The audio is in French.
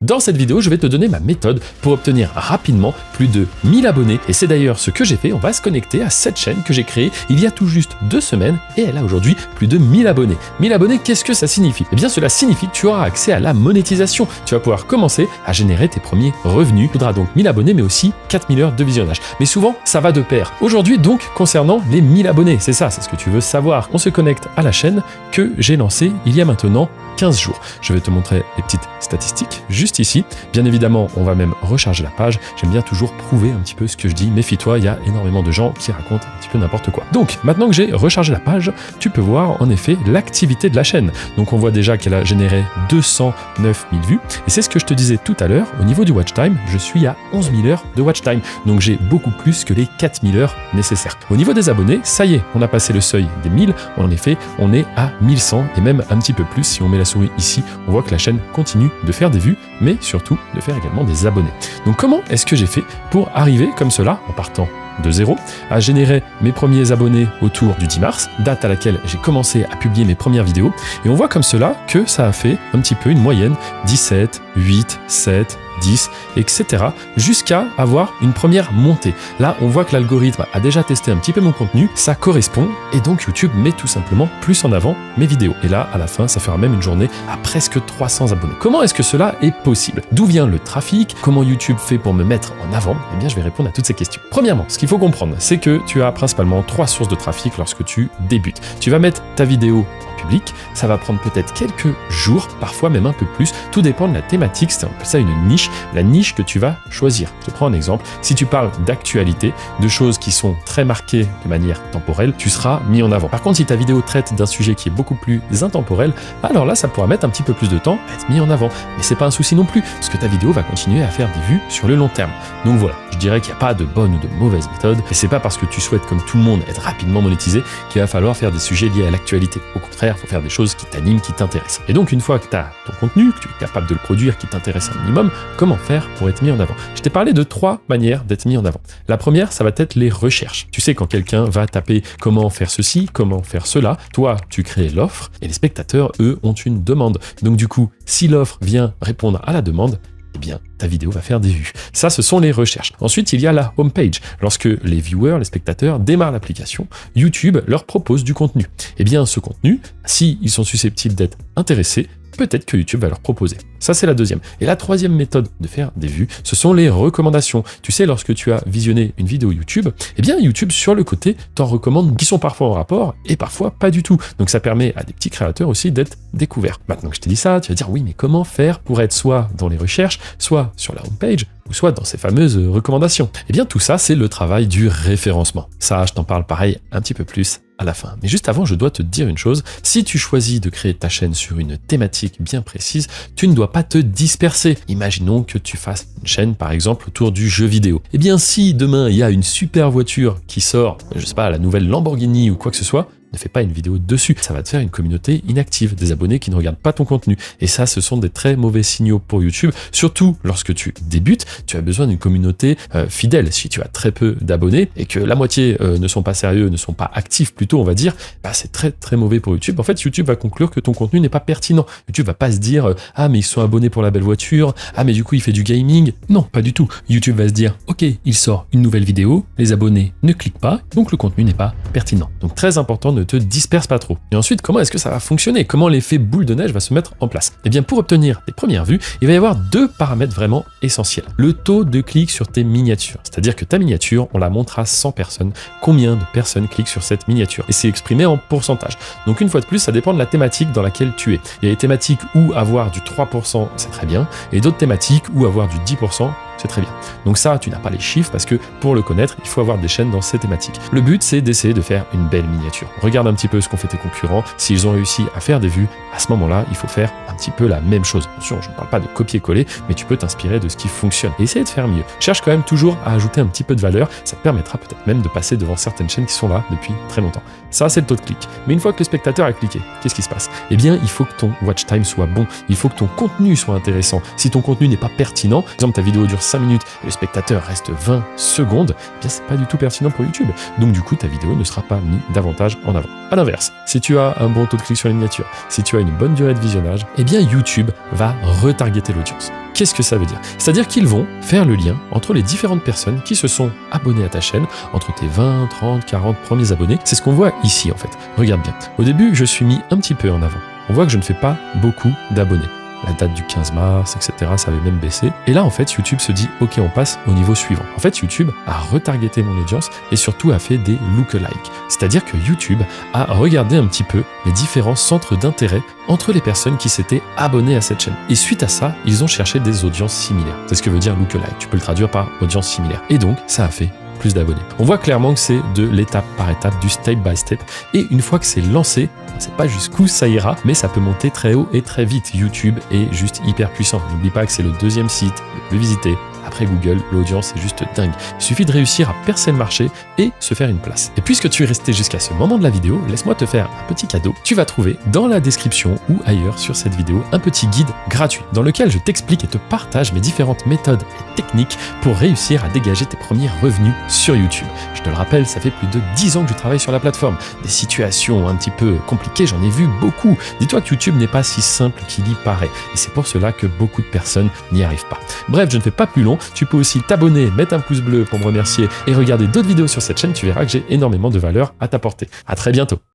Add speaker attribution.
Speaker 1: Dans cette vidéo, je vais te donner ma méthode pour obtenir rapidement plus de 1000 abonnés. Et c'est d'ailleurs ce que j'ai fait. On va se connecter à cette chaîne que j'ai créée il y a tout juste 2 semaines et elle a aujourd'hui plus de 1000 abonnés. 1000 abonnés, qu'est-ce que ça signifie? Eh bien, cela signifie que tu auras accès à la monétisation. Tu vas pouvoir commencer à générer tes premiers revenus. Tu voudras donc 1000 abonnés, mais aussi 4000 heures de visionnage. Mais souvent, ça va de pair. Aujourd'hui, donc, concernant les 1000 abonnés, c'est ça, c'est ce que tu veux savoir. On se connecte à la chaîne que j'ai lancée il y a maintenant 15 jours. Je vais te montrer les petites statistiques juste ici. Bien évidemment, on va même recharger la page. J'aime bien toujours prouver un petit peu ce que je dis. Méfie-toi, il y a énormément de gens qui racontent un petit peu n'importe quoi. Donc, maintenant que j'ai rechargé la page, tu peux voir en effet l'activité de la chaîne. Donc, on voit déjà qu'elle a généré 209 000 vues. Et c'est ce que je te disais tout à l'heure. Au niveau du watch time, je suis à 11 000 heures de watch time. Donc, j'ai beaucoup plus que les 4000 heures nécessaires. Au niveau des abonnés, ça y est, on a passé le seuil des 1000. En effet, on est à 1100 et même un petit peu plus. Si on met la souris ici, on voit que la chaîne continue de faire des vues, mais surtout de faire également des abonnés. Donc comment est-ce que j'ai fait pour arriver comme cela, en partant de zéro, à générer mes premiers abonnés autour du 10 mars, date à laquelle j'ai commencé à publier mes premières vidéos, et on voit comme cela que ça a fait un petit peu une moyenne 17, 8, 7, 10, etc. jusqu'à avoir une première montée. Là, on voit que l'algorithme a déjà testé un petit peu mon contenu, ça correspond, et donc YouTube met tout simplement plus en avant mes vidéos. Et là, à la fin, ça fera même une journée à presque 300 abonnés. Comment est-ce que cela est possible? D'où vient le trafic? Comment YouTube fait pour me mettre en avant? Eh bien, je vais répondre à toutes ces questions. Premièrement, ce qu'il faut comprendre, c'est que tu as principalement 3 sources de trafic lorsque tu débutes. Tu vas mettre ta vidéo public, ça va prendre peut-être quelques jours, parfois même un peu plus, tout dépend de la thématique, c'est un peu ça une niche, la niche que tu vas choisir. Je te prends un exemple, si tu parles d'actualité, de choses qui sont très marquées de manière temporelle, tu seras mis en avant. Par contre, si ta vidéo traite d'un sujet qui est beaucoup plus intemporel, alors là, ça pourra mettre un petit peu plus de temps à être mis en avant. Mais c'est pas un souci non plus, parce que ta vidéo va continuer à faire des vues sur le long terme. Donc voilà, je dirais qu'il n'y a pas de bonne ou de mauvaise méthode, et c'est pas parce que tu souhaites, comme tout le monde, être rapidement monétisé qu'il va falloir faire des sujets liés à l'actualité. Au contraire, il faut faire des choses qui t'animent, qui t'intéressent. Et donc, une fois que tu as ton contenu, que tu es capable de le produire, qui t'intéresse un minimum, comment faire pour être mis en avant? Je t'ai parlé de 3 manières d'être mis en avant. La première, ça va être les recherches. Tu sais, quand quelqu'un va taper comment faire ceci, comment faire cela, toi, tu crées l'offre et les spectateurs, eux, ont une demande. Donc, du coup, si l'offre vient répondre à la demande, eh bien, ta vidéo va faire des vues. Ça, ce sont les recherches. Ensuite, il y a la homepage. Lorsque les viewers, les spectateurs démarrent l'application, YouTube leur propose du contenu. Eh bien, ce contenu, s'ils sont susceptibles d'être intéressés, peut-être que YouTube va leur proposer. Ça, c'est la deuxième. Et la troisième méthode de faire des vues, ce sont les recommandations. Tu sais, lorsque tu as visionné une vidéo YouTube, eh bien, YouTube, sur le côté, t'en recommande qui sont parfois en rapport et parfois pas du tout. Donc, ça permet à des petits créateurs aussi d'être découverts. Maintenant que je t'ai dit ça, tu vas dire, oui, mais comment faire pour être soit dans les recherches, soit sur la homepage, ou soit dans ces fameuses recommandations? Eh bien, tout ça, c'est le travail du référencement. Ça, je t'en parle pareil un petit peu plus à la fin. Mais juste avant, je dois te dire une chose. Si tu choisis de créer ta chaîne sur une thématique bien précise, tu ne dois pas te disperser. Imaginons que tu fasses une chaîne, par exemple, autour du jeu vidéo. Eh bien, si demain, il y a une super voiture qui sort, je sais pas, la nouvelle Lamborghini ou quoi que ce soit, ne fais pas une vidéo dessus. Ça va te faire une communauté inactive, des abonnés qui ne regardent pas ton contenu. Et ça, ce sont des très mauvais signaux pour YouTube. Surtout lorsque tu débutes, tu as besoin d'une communauté fidèle. Si tu as très peu d'abonnés et que la moitié ne sont pas sérieux, ne sont pas actifs plutôt, on va dire, bah, c'est très très mauvais pour YouTube. En fait, YouTube va conclure que ton contenu n'est pas pertinent. YouTube va pas se dire « Ah, mais ils sont abonnés pour la belle voiture. Ah, mais du coup, il fait du gaming. » Non, pas du tout. YouTube va se dire « Ok, il sort une nouvelle vidéo. Les abonnés ne cliquent pas. Donc, le contenu n'est pas pertinent. » Donc, très important de ne te disperse pas trop. Et ensuite, comment est-ce que ça va fonctionner? Comment l'effet boule de neige va se mettre en place? Eh bien, pour obtenir tes premières vues, il va y avoir 2 paramètres vraiment essentiels. Le taux de clic sur tes miniatures. C'est-à-dire que ta miniature, on la montre à 100 personnes. Combien de personnes cliquent sur cette miniature? Et c'est exprimé en pourcentage. Donc, une fois de plus, ça dépend de la thématique dans laquelle tu es. Il y a des thématiques où avoir du 3%, c'est très bien. Et d'autres thématiques où avoir du 10%, c'est très bien. Donc ça, tu n'as pas les chiffres parce que pour le connaître, il faut avoir des chaînes dans ces thématiques. Le but, c'est d'essayer de faire une belle miniature. Regarde un petit peu ce qu'ont fait tes concurrents. S'ils ont réussi à faire des vues, à ce moment-là, il faut faire un petit peu la même chose. Bien sûr, je ne parle pas de copier-coller, mais tu peux t'inspirer de ce qui fonctionne et essayer de faire mieux. Cherche quand même toujours à ajouter un petit peu de valeur. Ça te permettra peut-être même de passer devant certaines chaînes qui sont là depuis très longtemps. Ça, c'est le taux de clic. Mais une fois que le spectateur a cliqué, qu'est-ce qui se passe? Eh bien, il faut que ton watch time soit bon. Il faut que ton contenu soit intéressant. Si ton contenu n'est pas pertinent, par exemple, ta vidéo dure 5 minutes et le spectateur reste 20 secondes, eh bien c'est pas du tout pertinent pour YouTube. Donc du coup, ta vidéo ne sera pas mise davantage en avant. À l'inverse, si tu as un bon taux de clic sur les miniatures, si tu as une bonne durée de visionnage, eh bien YouTube va retargeter l'audience. Qu'est-ce que ça veut dire? C'est-à-dire qu'ils vont faire le lien entre les différentes personnes qui se sont abonnées à ta chaîne, entre tes 20, 30, 40 premiers abonnés. C'est ce qu'on voit ici en fait. Regarde bien. Au début, je suis mis un petit peu en avant. On voit que je ne fais pas beaucoup d'abonnés. La date du 15 mars, etc., ça avait même baissé. Et là, en fait, YouTube se dit, ok, on passe au niveau suivant. En fait, YouTube a retargeté mon audience et surtout a fait des lookalikes. C'est-à-dire que YouTube a regardé un petit peu les différents centres d'intérêt entre les personnes qui s'étaient abonnées à cette chaîne. Et suite à ça, ils ont cherché des audiences similaires. C'est ce que veut dire lookalike. Tu peux le traduire par audience similaire. Et donc, ça a fait plus d'abonnés. On voit clairement que c'est de l'étape par étape, du step by step. Et une fois que c'est lancé, on ne sait pas jusqu'où ça ira, mais ça peut monter très haut et très vite. YouTube est juste hyper puissant. N'oublie pas que c'est le deuxième site le plus visité. Après Google, l'audience est juste dingue. Il suffit de réussir à percer le marché et se faire une place. Et puisque tu es resté jusqu'à ce moment de la vidéo, laisse-moi te faire un petit cadeau. Tu vas trouver dans la description ou ailleurs sur cette vidéo un petit guide gratuit dans lequel je t'explique et te partage mes différentes méthodes et techniques pour réussir à dégager tes premiers revenus sur YouTube. Je te le rappelle, ça fait plus de 10 ans que je travaille sur la plateforme. Des situations un petit peu compliquées, j'en ai vu beaucoup. Dis-toi que YouTube n'est pas si simple qu'il y paraît. Et c'est pour cela que beaucoup de personnes n'y arrivent pas. Bref, je ne fais pas plus long. Tu peux aussi t'abonner, mettre un pouce bleu pour me remercier et regarder d'autres vidéos sur cette chaîne. Tu verras que j'ai énormément de valeur à t'apporter. À très bientôt.